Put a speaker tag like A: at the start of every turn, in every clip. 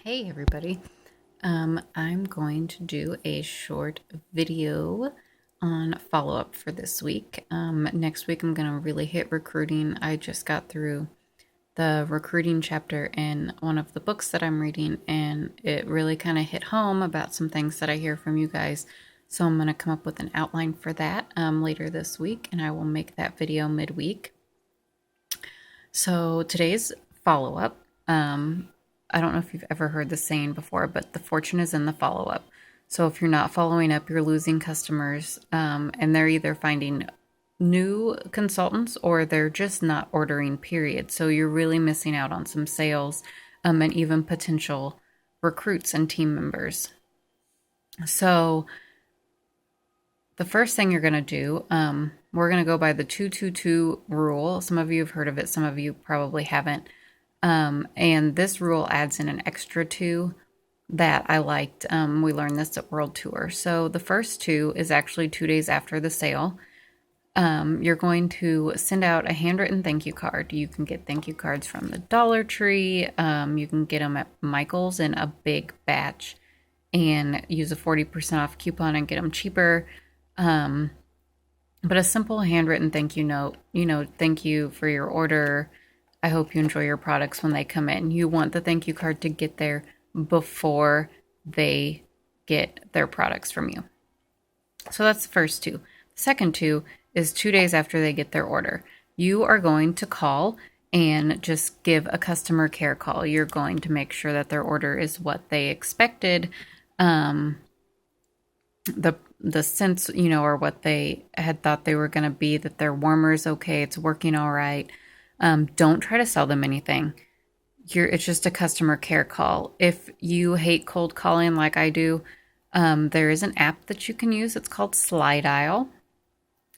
A: Hey everybody. I'm going to do a short video on follow-up for this week. Next week I'm going to really hit recruiting. I just got through the recruiting chapter in one of the books that I'm reading, and it really kind of hit home about some things that I hear from you guys. So I'm going to come up with an outline for that later this week, and I will make that video midweek. So today's follow-up, I don't know if you've ever heard the saying before, but the fortune is in the follow-up. So if you're not following up, you're losing customers, and they're either finding new consultants or they're just not ordering, period. So you're really missing out on some sales, and even potential recruits and team members. So the first thing you're going to do, we're going to go by the 2-2-2 rule. Some of you have heard of it, some of you probably haven't. And this rule adds in an extra 2 that I liked. We learned this at World Tour. So the first 2 is actually 2 days after the sale. You're going to send out a handwritten thank you card. You can get thank you cards from the Dollar Tree. You can get them at Michael's in a big batch and use a 40% off coupon and get them cheaper. But a simple handwritten thank you note, thank you for your order. I hope you enjoy your products when they come in. You want the thank you card to get there before they get their products from you. So that's the first 2. The second 2 is 2 days after they get their order. You are going to call and just give a customer care call. You're going to make sure that their order is what they expected. The sense, or what they had thought they were going to be, that their warmer is okay, it's working all right. Don't try to sell them anything. It's just a customer care call. If you hate cold calling like I do, there is an app that you can use. It's called Slidial,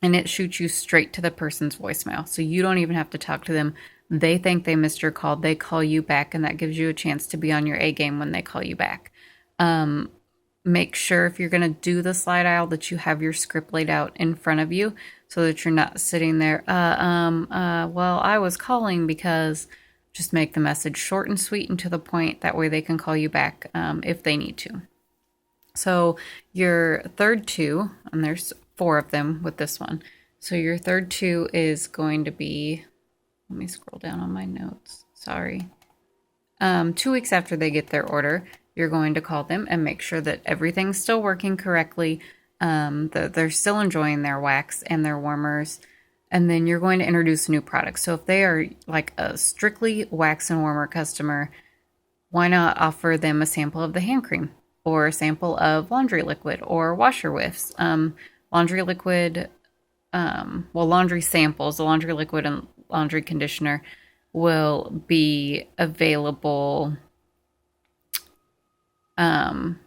A: and it shoots you straight to the person's voicemail. So you don't even have to talk to them. They think they missed your call. They call you back, and that gives you a chance to be on your A game when they call you back. Make sure if you're going to do the Slidial that you have your script laid out in front of you so that you're not sitting there, well, I was calling because. Just make the message short and sweet and to the point. That way they can call you back if they need to. So your third 2, and there's 4 of them with this one. So your third 2 is going to be, let me scroll down on my notes. Sorry. 2 weeks after they get their order, you're going to call them and make sure that everything's still working correctly, that they're still enjoying their wax and their warmers. And then you're going to introduce a new product. So if they are like a strictly wax and warmer customer, why not offer them a sample of the hand cream or a sample of laundry liquid or washer whiffs? Laundry liquid, laundry samples, the laundry liquid and laundry conditioner will be available in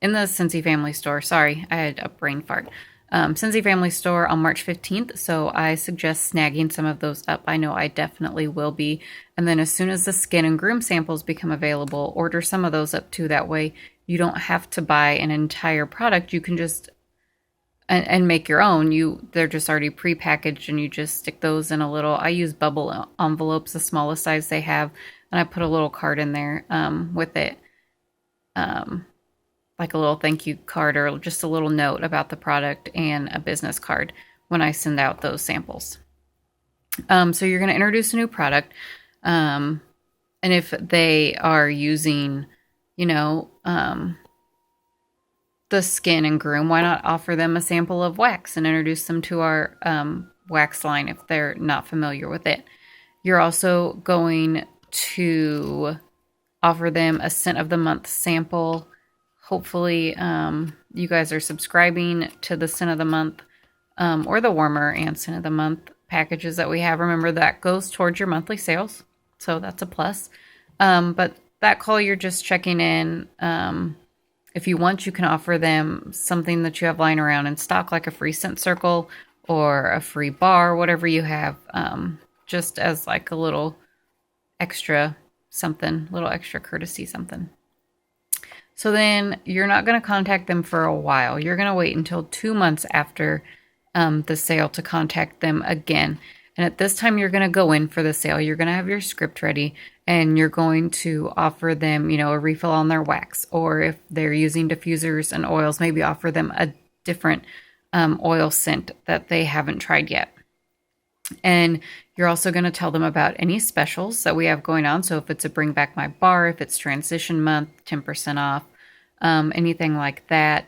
A: the Scentsy Family Store. Sorry, I had a brain fart. Scentsy Family Store on March 15th, so I suggest snagging some of those up. I know I definitely will be. And then as soon as the skin and groom samples become available, order some of those up too. That way you don't have to buy an entire product. You can just and make your own. They're just already pre-packaged, and you just stick those in a little, I use bubble envelopes, the smallest size they have, and I put a little card in there with it. Like a little thank you card or just a little note about the product and a business card when I send out those samples. So you're going to introduce a new product. And if they are using, the skin and groom, why not offer them a sample of wax and introduce them to our wax line if they're not familiar with it. You're also going to offer them a scent of the month sample. Hopefully, you guys are subscribing to the Scent of the Month or the Warmer and Scent of the Month packages that we have. Remember, that goes towards your monthly sales, so that's a plus. But that call, you're just checking in. If you want, you can offer them something that you have lying around in stock, like a free scent circle or a free bar, whatever you have, just as like a little extra something, little extra courtesy something. So then you're not going to contact them for a while. You're going to wait until 2 months after the sale to contact them again. And at this time, you're going to go in for the sale. You're going to have your script ready, and you're going to offer them, a refill on their wax, or if they're using diffusers and oils, maybe offer them a different oil scent that they haven't tried yet. And you're also going to tell them about any specials that we have going on. So if it's a Bring Back My Bar, if it's transition month, 10% off, anything like that,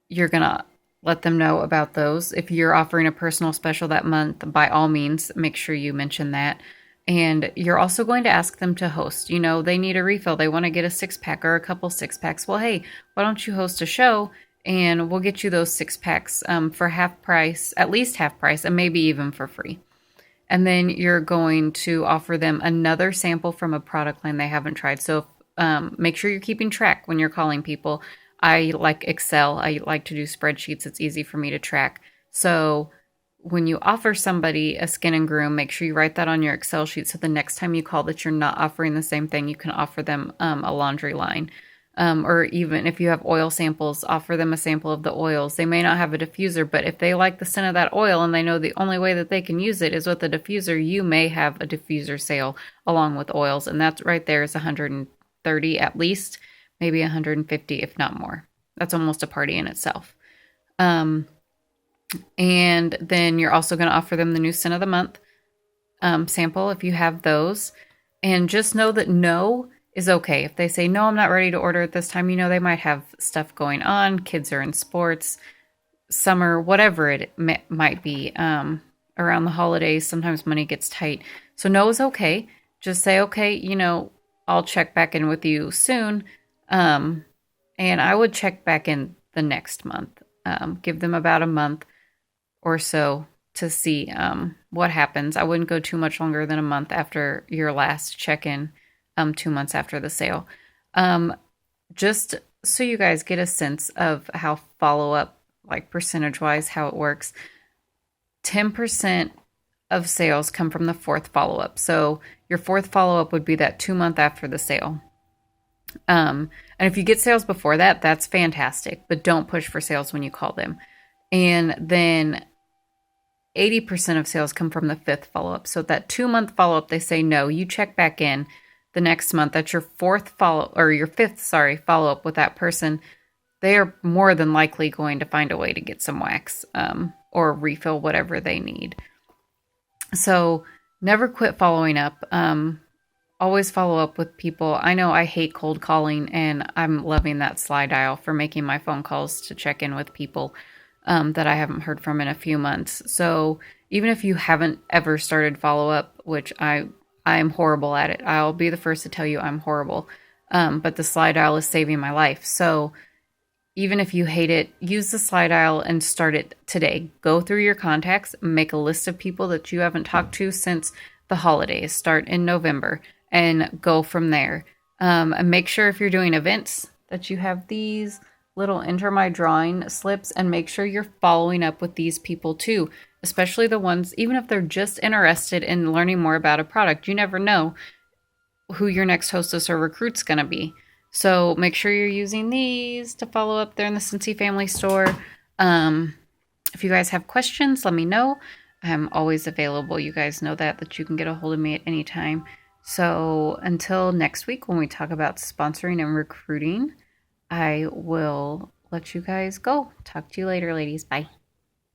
A: you're going to let them know about those. If you're offering a personal special that month, by all means, make sure you mention that. And you're also going to ask them to host. They need a refill. They want to get a 6-pack or a couple 6-packs. Well, hey, why don't you host a show and we'll get you those 6-packs for half price, at least half price, and maybe even for free. And then you're going to offer them another sample from a product line they haven't tried. So make sure you're keeping track when you're calling people. I like Excel. I like to do spreadsheets. It's easy for me to track. So when you offer somebody a Skin and Groom, make sure you write that on your Excel sheet so the next time you call that you're not offering the same thing, you can offer them a laundry line. Or even if you have oil samples, offer them a sample of the oils. They may not have a diffuser, but if they like the scent of that oil and they know the only way that they can use it is with a diffuser, you may have a diffuser sale along with oils. And that's right there is 130 at least, maybe 150 if not more. That's almost a party in itself. And then you're also going to offer them the new scent of the month sample if you have those. And just know that no is okay. If they say, no, I'm not ready to order at this time, they might have stuff going on. Kids are in sports, summer, whatever it might be. Around the holidays, sometimes money gets tight. So no is okay. Just say, okay, I'll check back in with you soon. And I would check back in the next month. Give them about a month or so to see what happens. I wouldn't go too much longer than a month after your last check-in, 2 months after the sale. Just so you guys get a sense of how follow-up, like percentage-wise, how it works. 10% of sales come from the fourth follow-up. So your fourth follow-up would be that 2 month after the sale. And if you get sales before that, that's fantastic, but don't push for sales when you call them. And then 80% of sales come from the fifth follow-up. So that 2 month follow-up, they say no, you check back in the next month. That's your fifth follow-up with that person. They are more than likely going to find a way to get some wax or refill whatever they need. So never quit following up. Always follow up with people. I know I hate cold calling, and I'm loving that slide dial for making my phone calls to check in with people that I haven't heard from in a few months. So even if you haven't ever started follow-up, which I'm horrible at it. I'll be the first to tell you I'm horrible. But the slide dial is saving my life. So even if you hate it, use the slide dial and start it today. Go through your contacts, make a list of people that you haven't talked to since the holidays. Start in November and go from there. And make sure if you're doing events that you have these little enter my drawing slips, and make sure you're following up with these people too, especially the ones, even if they're just interested in learning more about a product. You never know who your next hostess or recruit's going to be. So make sure you're using these to follow up there in the Scentsy Family Store. If you guys have questions, let me know. I'm always available. You guys know that you can get a hold of me at any time. So until next week when we talk about sponsoring and recruiting, I will let you guys go. Talk to you later, ladies. Bye.